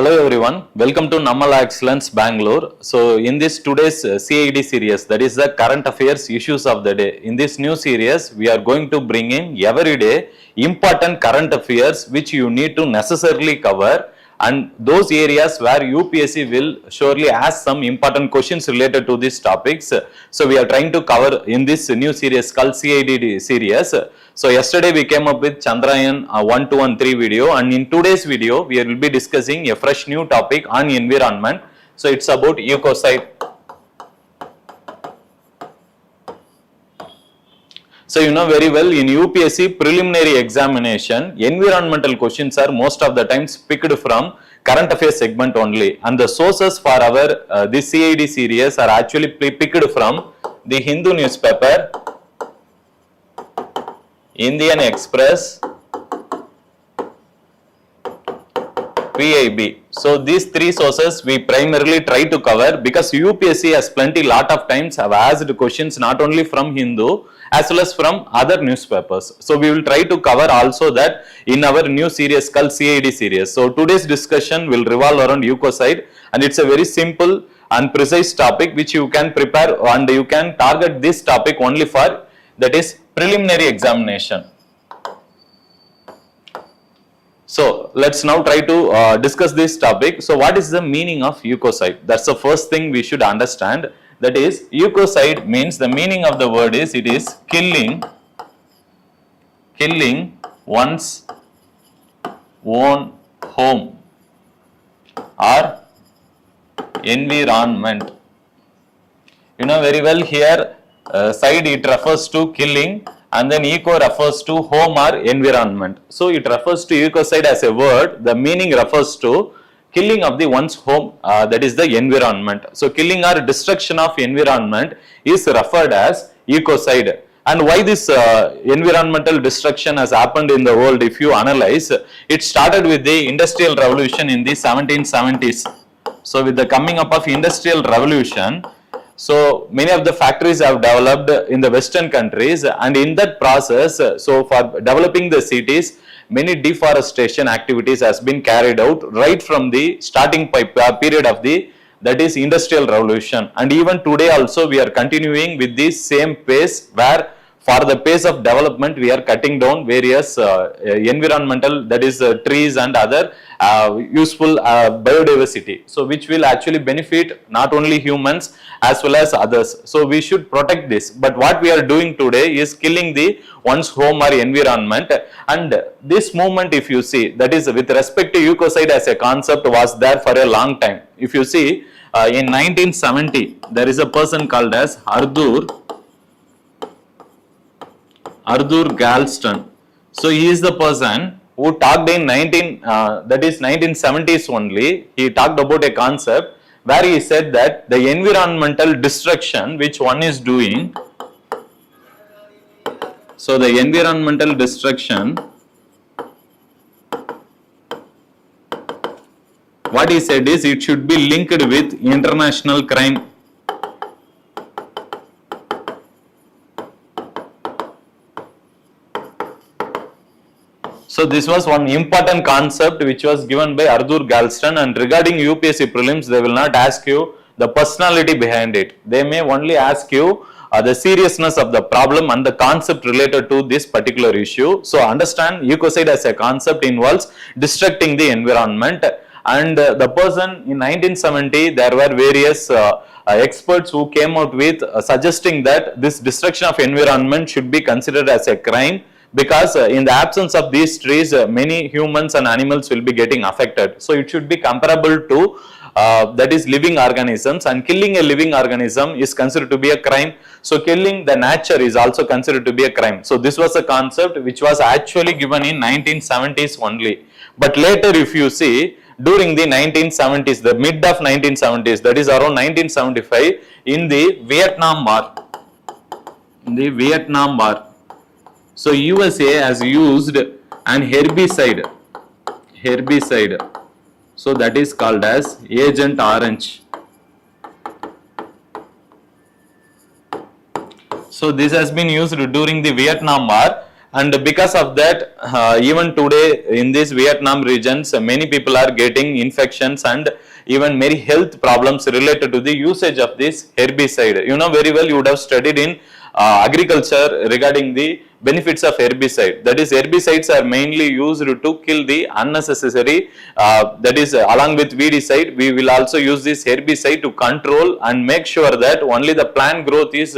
Hello everyone, welcome to LaExcellence Bangalore. So in this today's C.I.D series, that is the current affairs issues of the day. In this new series, we are going to bring in everyday important current affairs which you need to necessarily cover, and those areas where UPSC will surely ask some important questions related to these topics. So we are trying to cover in this new series called C.I.D series. So yesterday we came up with Chandrayaan 1, 2 and 3 video, and in today's video we will be discussing a fresh new topic on environment. So it's about ECOCIDE. So you know very well, in UPSC preliminary examination, environmental questions are most of the times picked from current affairs segment only, and the sources for our this C.I.D series are actually picked from the Hindu newspaper, Indian Express, PIB. So these three sources we primarily try to cover because UPSC has lot of times have asked questions not only from Hindu as well as from other newspapers. So we will try to cover also that in our new series called C.I.D series. So today's discussion will revolve around ECOCIDE, and it's a very simple and precise topic which you can prepare, and you can target this topic only for, that is, preliminary examination. So let's now try to discuss this topic. So what is the meaning of ECOCIDE? That's the first thing we should understand. That is, ECOCIDE means, the meaning of the word is, it is killing one's own home or environment. You know very well here, side it refers to killing, and then eco refers to home or environment. So it refers to ECOCIDE as a word. The meaning refers to killing of the one's home, that is the environment. So killing or destruction of environment is referred as ECOCIDE. And why this environmental destruction has happened in the world, if you analyze, it started with the Industrial Revolution in the 1770s. So with the coming up of Industrial Revolution, so many of the factories have developed in the Western countries, and in that process, so for developing the cities, many deforestation activities has been carried out right from the starting period of the, that is, Industrial Revolution. And even today also we are continuing with this same pace, where for the pace of development we are cutting down various environmental, that is trees and other useful biodiversity, so which will actually benefit not only humans as well as others. So we should protect this, but what we are doing today is killing the one's home or environment. And this movement, if you see, that is with respect to ECOCIDE as a concept, was there for a long time. If you see, in 1970 there is a person called as Arthur Galston. So he is the person who talked in 1970s only. He talked about a concept where he said that the environmental destruction which one is doing, so the environmental destruction, what he said is, it should be linked with international crime. So this was one important concept which was given by Arthur Galston, and regarding UPSC prelims, they will not ask you the personality behind it. They may only ask you the seriousness of the problem and the concept related to this particular issue. So understand, ECOCIDE as a concept involves destructing the environment. And the person in 1970, there were various experts who came out with suggesting that this destruction of environment should be considered as a crime, because in the absence of these trees, many humans and animals will be getting affected. So it should be comparable to that is living organisms, and killing a living organism is considered to be a crime. So killing the nature is also considered to be a crime. So this was a concept which was actually given in 1970s only. But later, if you see, during the 1970s, the mid of 1970s, that is around 1975, in the Vietnam War, so USA has used an herbicide, so that is called as Agent Orange. So this has been used during the Vietnam War, And because of that, even today in these Vietnam regions, many people are getting infections and even many health problems related to the usage of this herbicide. You know very well, you would have studied in agriculture regarding the benefits of herbicide. That is, herbicides are mainly used to kill the unnecessary, that is along with weedicide, we will also use this herbicide to control and make sure that only the plant growth is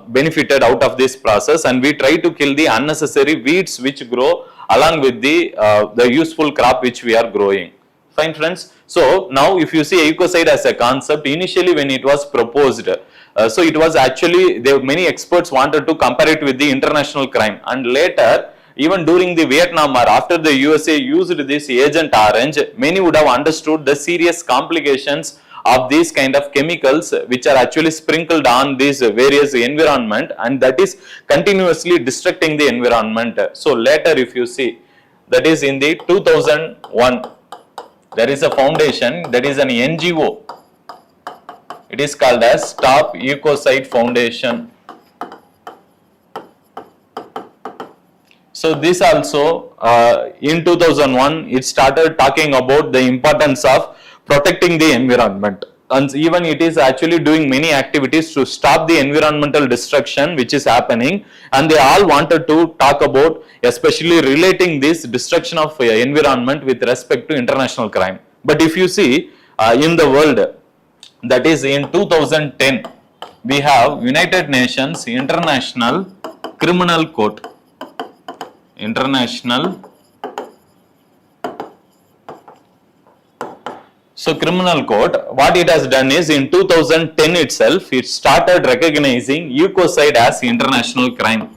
benefited out of this process, and we try to kill the unnecessary weeds which grow along with the useful crop which we are growing. Fine friends. So now if you see ecocide as a concept, initially when it was proposed, so it was actually, many experts wanted to compare it with the international crime, and later even during the Vietnam War, after the USA used this Agent Orange, many would have understood the serious complications of these kind of chemicals which are actually sprinkled on these various environment, and that is continuously destructing the environment. So later if you see, that is in the 2001, there is a foundation, that is an NGO, it is called as Stop Ecocide Foundation. So this also in 2001 it started talking about the importance of protecting the environment, and even it is actually doing many activities to stop the environmental destruction which is happening, and they all wanted to talk about especially relating this destruction of environment with respect to international crime. But if you see in the world, that is in 2010, we have United Nations International Criminal Court. So criminal court, what it has done is in 2010 itself, it started recognizing ecocide as international crime.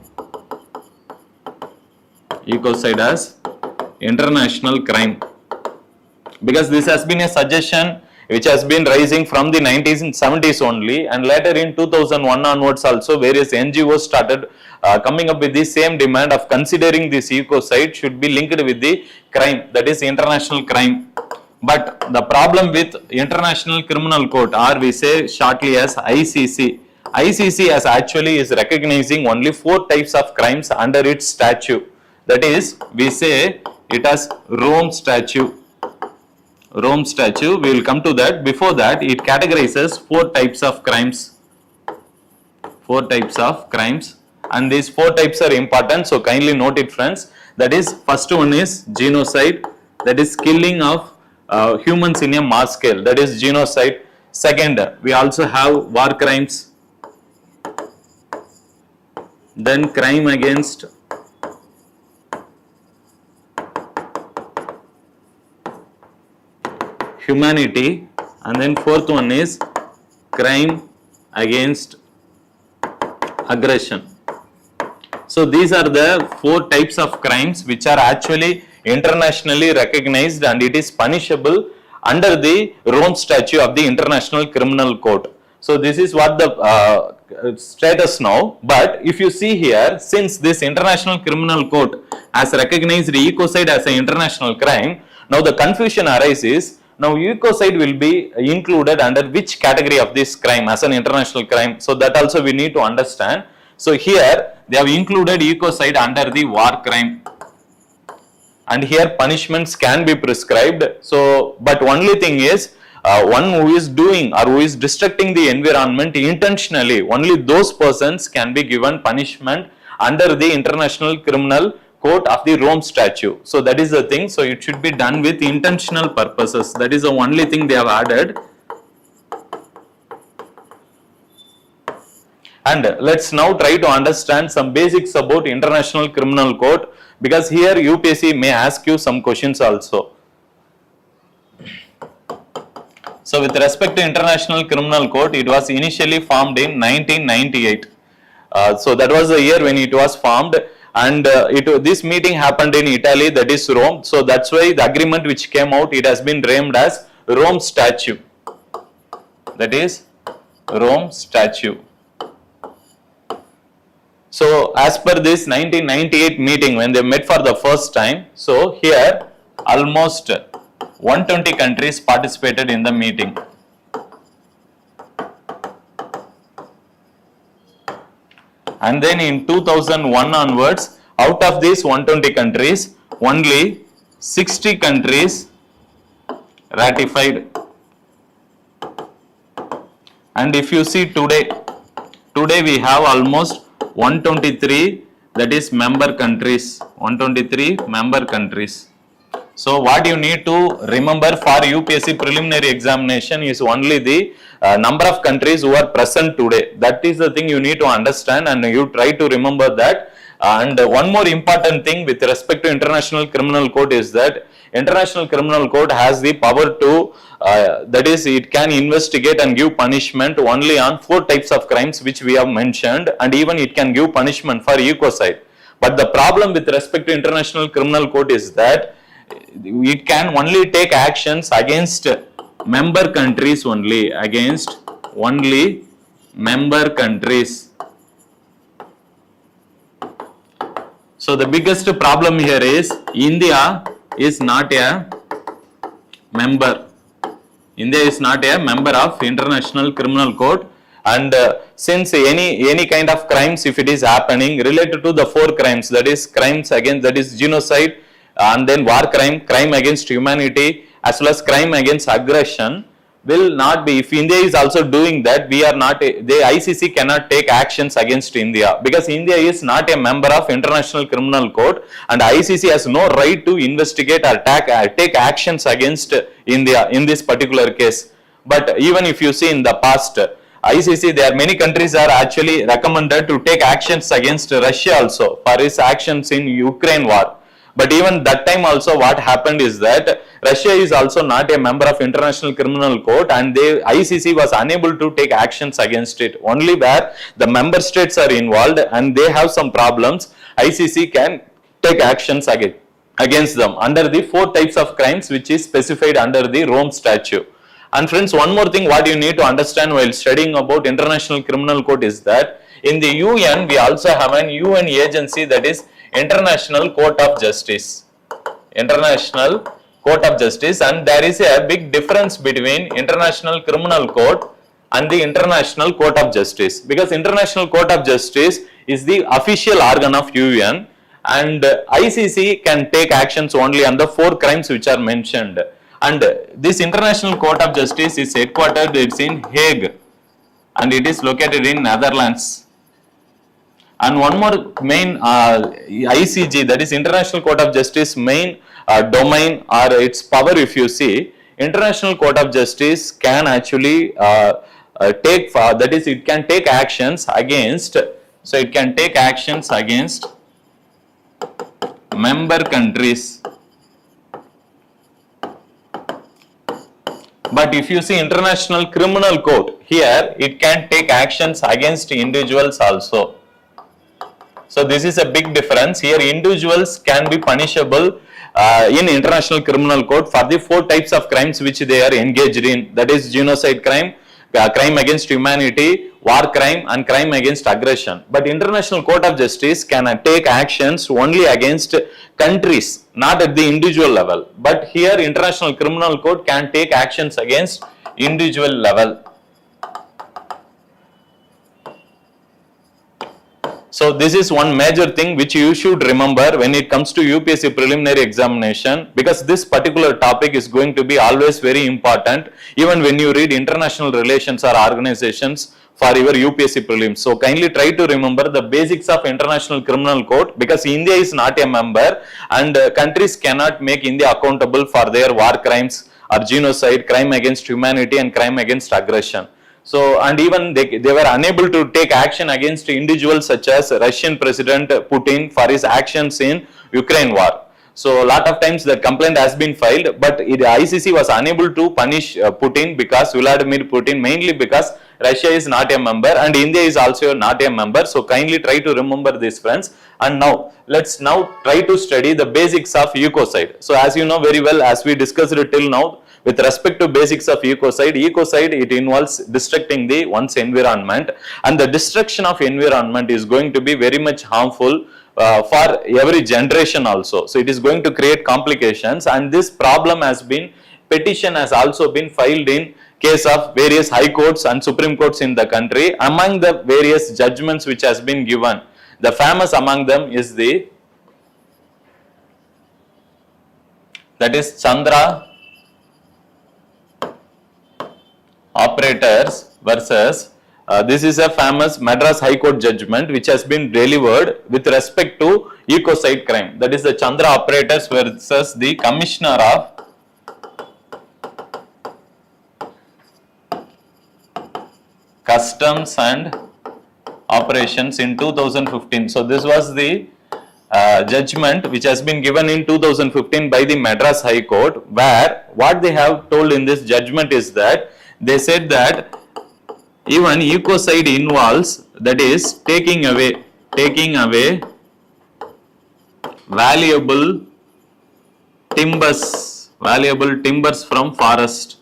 Ecocide as international crime. Because this has been a suggestion which has been rising from the 1970s only, and later in 2001 onwards also various NGOs started coming up with the same demand of considering this ecocide should be linked with the crime, that is international crime. But the problem with International Criminal Court, or we say shortly as ICC, ICC as actually is recognizing only 4 types of crimes under its statute. That is, we say it as Rome Statute. Rome Statute, we will come to that. Before that, it categorizes 4 types of crimes. 4 types of crimes, and these 4 types are important, so kindly note it friends. That is, first one is genocide, that is killing of humans in a mass scale, that is genocide. Second, we also have war crimes, then crime against humanity, and then fourth one is crime against aggression. So these are the 4 types of crimes which are actually internationally recognized, and it is punishable under the Rome Statute of the International Criminal Court. So this is what the status now. But if you see here, since this International Criminal Court has recognized ecocide as an international crime, now the confusion arises. Now ecocide will be included under which category of this crime as an international crime? So that also we need to understand. So here they have included ecocide under the war crime, and here punishments can be prescribed. So but only thing is, one who is doing or who is destructing the environment intentionally, only those persons can be given punishment under the International Criminal Court of the Rome Statute. So that is the thing. So it should be done with intentional purposes. That is the only thing they have added. And let's now try to understand some basics about International Criminal Court, because here UPSC may ask you some questions also. So with respect to International Criminal Court, it was initially formed in 1998. So that was the year when it was formed, and this meeting happened in Italy, that is Rome. So that's why the agreement which came out, it has been named as Rome Statute. That is Rome Statute. So as per this 1998 meeting, when they met for the first time, so here almost 120 countries participated in the meeting. And then in 2001 onwards, out of these 120 countries, only 60 countries ratified. And if you see today we have almost 123, that is member countries, 123 member countries. So what you need to remember for UPSC preliminary examination is only the number of countries who are present today. That is the thing you need to understand, and you try to remember that. And one more important thing with respect to International Criminal Court is that International Criminal Court has the power to, that is, it can investigate and give punishment only on 4 types of crimes which we have mentioned, and even it can give punishment for ECOCIDE. But the problem with respect to International Criminal Court is that it can only take actions against member countries only, against only member countries. So the biggest problem here is India is not a member. India is not a member of International Criminal Court, and since any kind of crimes, if it is happening related to the 4 crimes, that is crimes against, that is genocide, and then war crime, crime against humanity, as well as crime against aggression, will not be, if India is also doing that, we are not, the ICC cannot take actions against India, because India is not a member of International Criminal Court, and ICC has no right to investigate or take actions against India in this particular case. But even if you see in the past, ICC, there are many countries are actually recommended to take actions against Russia also for its actions in Ukraine war. But even that time also what happened is that Russia is also not a member of International Criminal Court, and ICC was unable to take actions against it. Only where the member states are involved and they have some problems, ICC can take actions against them under the 4 types of crimes which is specified under the Rome Statute. And friends, one more thing what you need to understand while studying about International Criminal Court is that in the UN we also have an UN agency, that is International Court of Justice. International Court of Justice, and there is a big difference between International Criminal Court and the International Court of Justice, because International Court of Justice is the official organ of UN, and ICC can take actions only on the 4 crimes which are mentioned. And this International Court of Justice is headquartered, it's in Hague, and it is located in Netherlands. And one more main ICJ, that is International Court of Justice, main domain or its power, if you see, International Court of Justice can actually take, that is, it can take actions against, so it can take actions against member countries. But if you see International Criminal Court, here it can take actions against individuals also. So this is a big difference. Here individuals can be punishable in International Criminal Court for the 4 types of crimes which they are engaged in, that is genocide crime, crime against humanity, war crime, and crime against aggression. But International Court of Justice can take actions only against countries, not at the individual level. But here International Criminal Court can take actions against individual level. So this is one major thing which you should remember when it comes to UPSC preliminary examination, because this particular topic is going to be always very important even when you read international relations or organizations for your UPSC prelims. So kindly try to remember the basics of International Criminal Court, because India is not a member and countries cannot make India accountable for their war crimes or genocide, crime against humanity, and crime against aggression. So, and even they were unable to take action against individuals such as Russian President Putin for his actions in Ukraine war. So, a lot of times the complaint has been filed, but ICC was unable to punish Putin, because Vladimir Putin, mainly because Russia is not a member and India is also not a member. So, kindly try to remember this, friends. And now, let's now try to study the basics of ECOCIDE. So, as you know very well, as we discussed it till now, with respect to basics of ECOCIDE, it involves destructing one's environment, and the destruction of environment is going to be very much harmful for every generation also. So it is going to create complications, and this problem petition has also been filed in case of various high courts and supreme courts in the country. Among the various judgments which has been given, the famous among them is the that is Chandra operators versus this is a famous Madras High Court judgment which has been delivered with respect to ECOCIDE crime. That is the Chandra operators versus the Commissioner of Customs and Operations in 2015. So this was the judgment which has been given in 2015 by the Madras High Court, where what they have told in this judgment is that they said that even ECOCIDE involves, that is taking away valuable timbers from forest.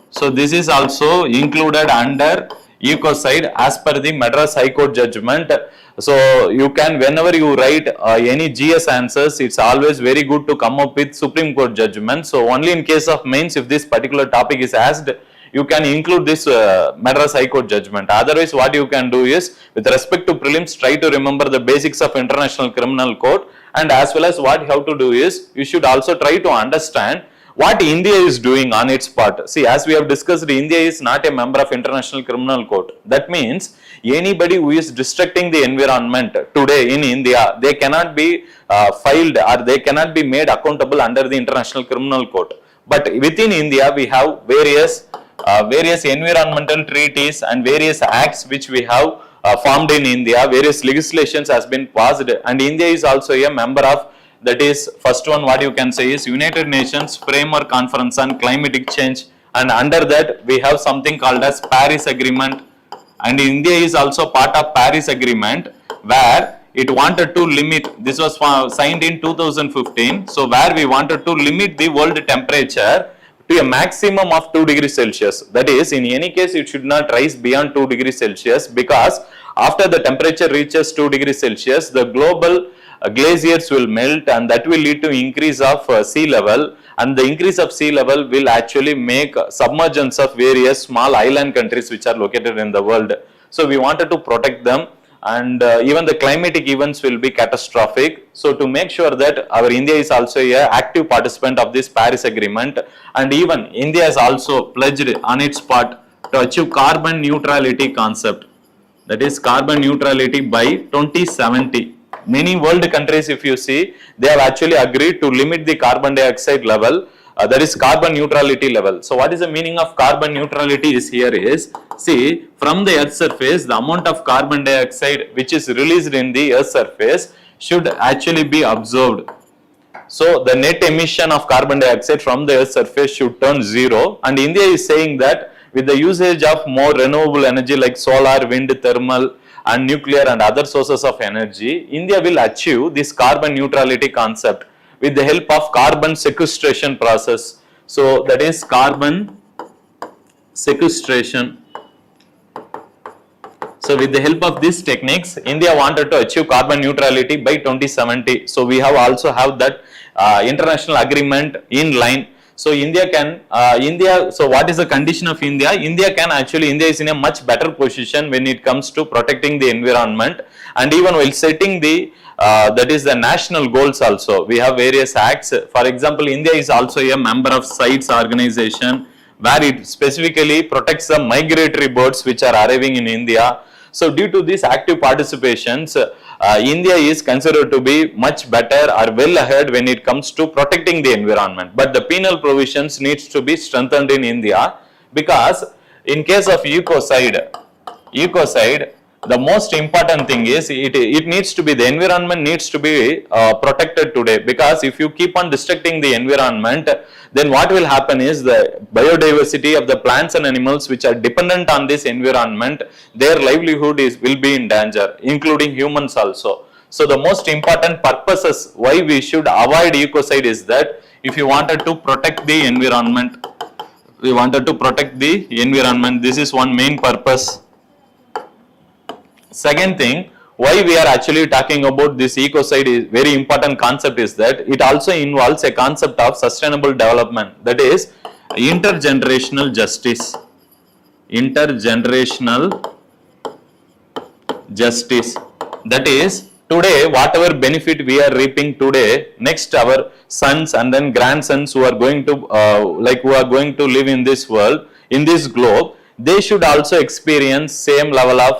So this is also included under ECOCIDE as per the Madras High Court judgment. So you can, whenever you write any GS answers, it's always very good to come up with Supreme Court judgment. So only in case of mains, if this particular topic is asked, you can include this Madras High Court judgment. Otherwise, what you can do is, with respect to prelims, try to remember the basics of International Criminal Court, and as well as what you have to do is, you should also try to understand what India is doing on its part. See, as we have discussed, India is not a member of International Criminal Court. That means anybody who is destructing the environment today in India, they cannot be filed or they cannot be made accountable under the International Criminal Court. But within India, we have various environmental treaties and various acts which we have formed in India. Various legislations has been passed, and India is also a member of, that is, first one what you can say is United Nations Framework Conference on Climatic Change, and under that we have something called as Paris Agreement, and India is also part of Paris Agreement, where it wanted to limit, this was signed in 2015, so where we wanted to limit the world temperature to a maximum of 2 degrees Celsius. That is, in any case it should not rise beyond 2 degrees Celsius, because after the temperature reaches 2 degrees Celsius, the global glaciers will melt, and that will lead to increase of sea level, and the increase of sea level will actually make submergence of various small island countries which are located in the world. So we wanted to protect them, and even the climatic events will be catastrophic. So to make sure that our India is also a active participant of this Paris Agreement, and even India has also pledged on its part to achieve carbon neutrality concept, that is carbon neutrality by 2070. Many world countries, if you see, they have actually agreed to limit the carbon dioxide level, that is carbon neutrality level. So what is the meaning of carbon neutrality is here is, see, from the earth surface, the amount of carbon dioxide which is released in the earth surface should actually be absorbed. So the net emission of carbon dioxide from the earth surface should turn zero, and India is saying that with the usage of more renewable energy like solar, wind, thermal and nuclear and other sources of energy, India will achieve this carbon neutrality concept with the help of carbon sequestration process. So that is carbon sequestration. So with the help of these techniques, India wanted to achieve carbon neutrality by 2070. So we have also have that international agreement in line. So India can, so what is the condition of India? India is in a much better position when it comes to protecting the environment, and even while setting the, that is the national goals also. We have various acts. For example, India is also a member of CITES organization, where it specifically protects the migratory birds which are arriving in India. So due to these active participations, India is considered to be much better or well ahead when it comes to protecting the environment. But the penal provisions needs to be strengthened in India, because in case of ECOCIDE, the most important thing is it needs to be, the environment needs to be protected today, because if you keep on destructing the environment, then what will happen is the biodiversity of the plants and animals which are dependent on this environment, their livelihood will be in danger, including humans also. So the most important purposes why we should avoid ECOCIDE is that if you wanted to protect the environment, this is one main purpose. Second thing, why we are actually talking about this ECOCIDE is very important concept is that it also involves a concept of sustainable development, that is intergenerational justice. That is today whatever benefit we are reaping today, next our sons and then grandsons who are going to who are going to live in this world, in this globe, they should also experience same level of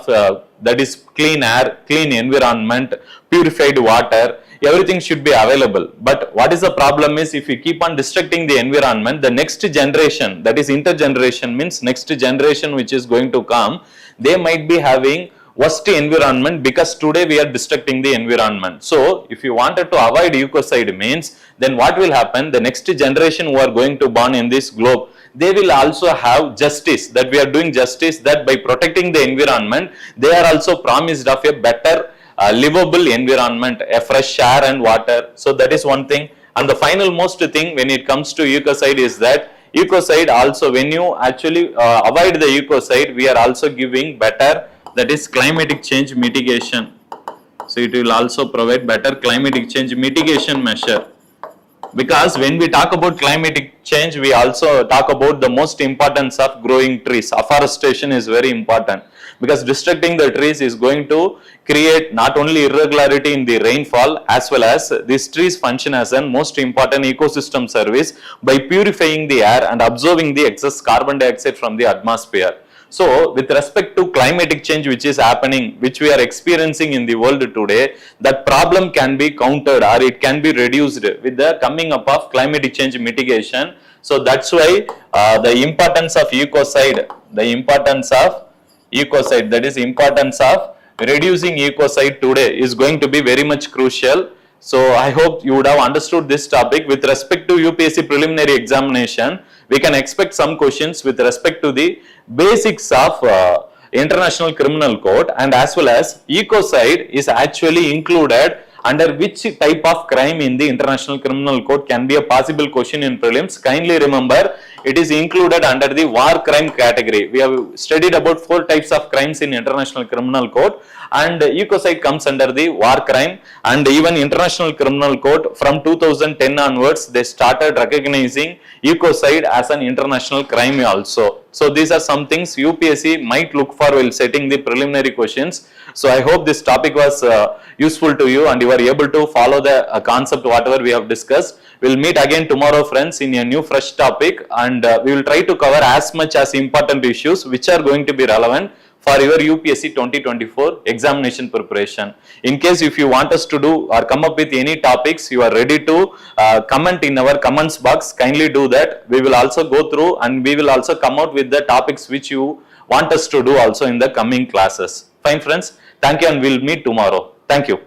that is clean air, clean environment, purified water. Everything should be available. But what is the problem is, if we keep on destructing the environment, the next generation, that is intergeneration, means next generation which is going to come, they might be having worst environment, because today we are destructing the environment. So if you wanted to avoid ecocide means, then what will happen? The next generation who are going to born in this globe, they will also have justice, that we are doing justice, that by protecting the environment, they are also promised of a better livable environment, a fresh air and water. So that is one thing. And the final most thing when it comes to ecocide is that ecocide also, when you actually avoid the ecocide, we are also giving better, that is climatic change mitigation. So it will also provide better climatic change mitigation measure. Because when we talk about climatic change, we also talk about the most importance of growing trees. Afforestation is very important, because destructing the trees is going to create not only irregularity in the rainfall, as well as these trees function as a most important ecosystem service by purifying the air and absorbing the excess carbon dioxide from the atmosphere. So with respect to climatic change which is happening, which we are experiencing in the world today, that problem can be countered or it can be reduced with the coming up of climatic change mitigation. So that's why the importance of ecocide, that is importance of reducing ecocide today is going to be very much crucial. So I hope you would have understood this topic. With respect to UPSC preliminary examination, we can expect some questions with respect to the basics of International Criminal Code, and as well as ecocide is actually included under which type of crime in the International Criminal Code can be a possible question in prelims. Kindly remember, it is included under the war crime category. We have studied about 4 types of crimes in International Criminal Code, and ecocide comes under the war crime. And even International Criminal Code from 2010 onwards, they started recognizing ecocide as an international crime also. So these are some things UPSC might look for while setting the preliminary questions. So I hope this topic was useful to you and you are able to follow the concept whatever we have discussed. We'll meet again tomorrow, friends, in a new fresh topic, and we will try to cover as much as important issues which are going to be relevant for your UPSC 2024 examination preparation. In case if you want us to do or come up with any topics, you are ready to comment in our comments box, kindly do that. We will also go through and we will also come out with the topics which you want us to do also in the coming classes. Fine, friends. Thank you, and we'll meet tomorrow. Thank you.